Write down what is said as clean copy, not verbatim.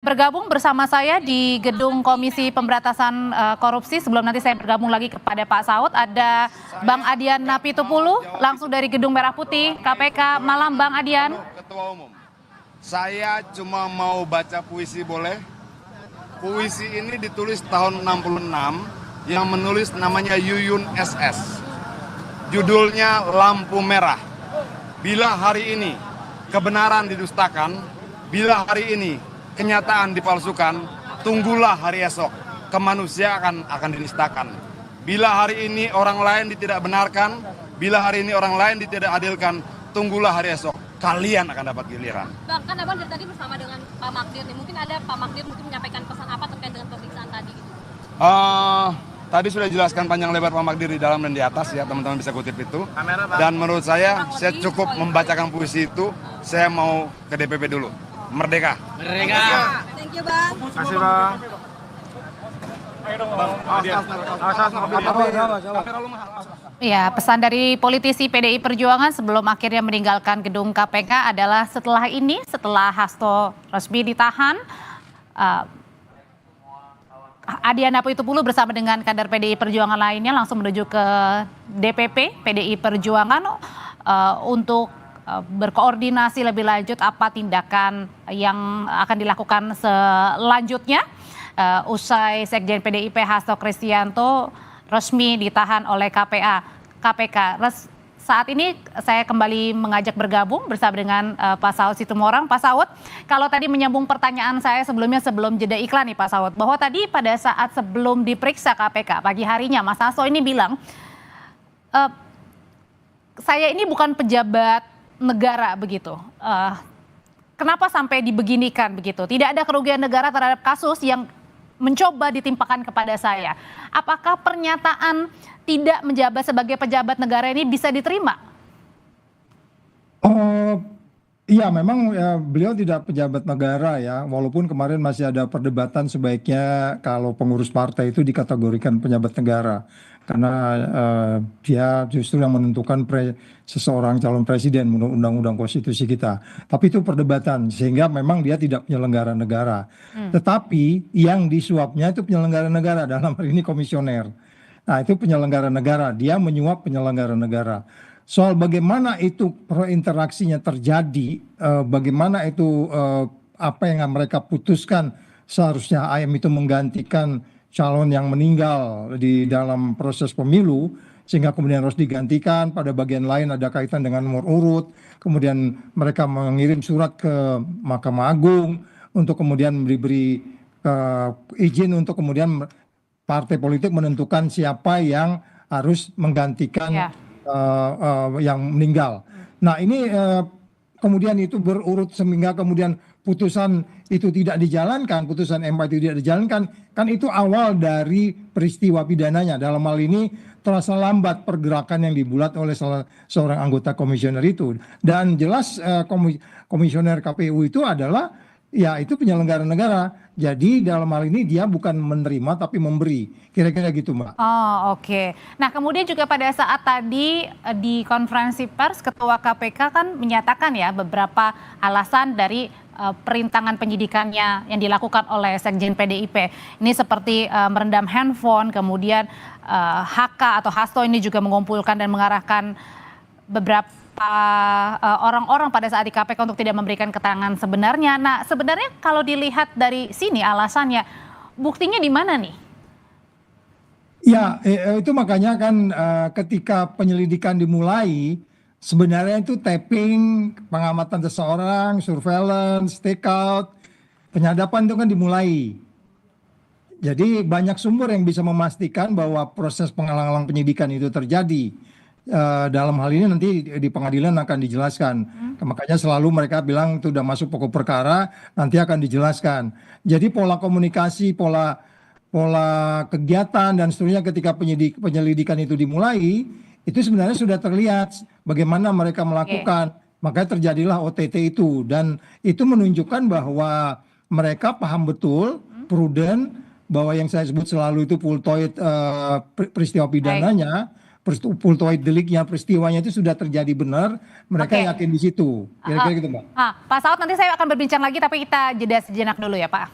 Bergabung bersama saya di gedung Komisi Pemberantasan Korupsi. Sebelum nanti saya bergabung lagi kepada Pak Saud, ada Bang Adian Napitupulu langsung dari Gedung Merah Putih KPK. Malam Bang Adian. Ketua Umum, saya cuma mau baca puisi boleh? Puisi ini ditulis tahun 66, yang menulis namanya Yuyun SS. Judulnya Lampu Merah. Bila hari ini kebenaran didustakan, bila hari ini kenyataan dipalsukan, tunggulah hari esok, kemanusiaan akan dinistakan. Bila hari ini orang lain tidak benarkan, bila hari ini orang lain tidak adilkan, tunggulah hari esok, kalian akan dapat giliran. Bang, kan Abang dari tadi bersama dengan Pak Magdir nih, mungkin ada Pak Magdir mungkin menyampaikan pesan apa terkait dengan pemeriksaan tadi gitu? Tadi sudah jelaskan panjang lebar Pak Magdir di dalam dan di atas ya, teman-teman bisa kutip itu. Dan menurut saya cukup membacakan puisi itu, saya mau ke DPP dulu. Merdeka. Merdeka. Thank you, Bang. Terima kasih, Bang. Ya, pesan dari politisi PDI Perjuangan sebelum akhirnya meninggalkan gedung KPK adalah setelah Hasto resmi ditahan, Adian Napitupulu bersama dengan kader PDI Perjuangan lainnya langsung menuju ke DPP PDI Perjuangan untuk berkoordinasi lebih lanjut apa tindakan yang akan dilakukan selanjutnya usai Sekjen PDIP Hasto Kristianto resmi ditahan oleh KPK. Saat ini saya kembali mengajak bergabung bersama dengan Pak Saud Situmorang. Pak Saud, kalau tadi menyambung pertanyaan saya sebelumnya sebelum jeda iklan nih Pak Saud, bahwa tadi pada saat sebelum diperiksa KPK pagi harinya Mas Hasto ini bilang, saya ini bukan pejabat negara begitu. Kenapa sampai dibeginikan begitu? Tidak ada kerugian negara terhadap kasus yang mencoba ditimpakan kepada saya. Apakah pernyataan tidak menjabat sebagai pejabat negara ini bisa diterima? Iya, memang ya, beliau tidak pejabat negara ya, walaupun kemarin masih ada perdebatan sebaiknya kalau pengurus partai itu dikategorikan pejabat negara. Karena dia justru yang menentukan seseorang calon presiden menurut undang-undang konstitusi kita. Tapi itu perdebatan, sehingga memang dia tidak penyelenggara negara. Tetapi yang disuapnya itu penyelenggara negara, dalam hal ini komisioner. Nah, itu penyelenggara negara, dia menyuap penyelenggara negara. Soal bagaimana itu interaksinya terjadi, bagaimana itu apa yang mereka putuskan, seharusnya AM itu menggantikan calon yang meninggal di dalam proses pemilu, sehingga kemudian harus digantikan, pada bagian lain ada kaitan dengan nomor urut, kemudian mereka mengirim surat ke Mahkamah Agung untuk kemudian diberi izin untuk kemudian partai politik menentukan siapa yang harus menggantikan yang meninggal. Nah ini kemudian itu berurut sehingga kemudian putusan itu tidak dijalankan, putusan MK itu tidak dijalankan, kan itu awal dari peristiwa pidananya. Dalam hal ini terasa lambat pergerakan yang dibuat oleh seorang anggota komisioner itu. Dan jelas komisioner KPU itu adalah ya itu penyelenggara negara. Jadi dalam hal ini dia bukan menerima tapi memberi. Kira-kira gitu, Mbak. Oh, oke. Nah, kemudian juga pada saat tadi di konferensi pers Ketua KPK kan menyatakan ya beberapa alasan dari perintangan penyidikannya yang dilakukan oleh Sekjen PDIP. Ini seperti merendam handphone, kemudian HK atau Hasto ini juga mengumpulkan dan mengarahkan beberapa orang-orang pada saat di KPK untuk tidak memberikan keterangan sebenarnya. Nah, sebenarnya kalau dilihat dari sini alasannya, buktinya di mana nih? Ya, itu makanya kan ketika penyelidikan dimulai, sebenarnya itu tapping, pengamatan seseorang, surveillance, takeout, penyadapan itu kan dimulai. Jadi banyak sumber yang bisa memastikan bahwa proses penghalang-halang penyidikan itu terjadi. Dalam hal ini nanti di pengadilan akan dijelaskan. Makanya selalu mereka bilang itu sudah masuk pokok perkara, nanti akan dijelaskan. Jadi pola komunikasi, pola kegiatan dan seterusnya ketika penyelidikan itu dimulai, itu sebenarnya sudah terlihat bagaimana mereka melakukan. Makanya terjadilah OTT itu, dan itu menunjukkan bahwa mereka paham betul, prudent, bahwa yang saya sebut selalu itu full peristiwa pidananya. peristiwa deliknya, peristiwanya itu sudah terjadi benar, mereka Oke. yakin di situ. Kira-kira gitu, Mbak. Pak Saud, nanti saya akan berbincang lagi tapi kita jeda sejenak dulu ya Pak.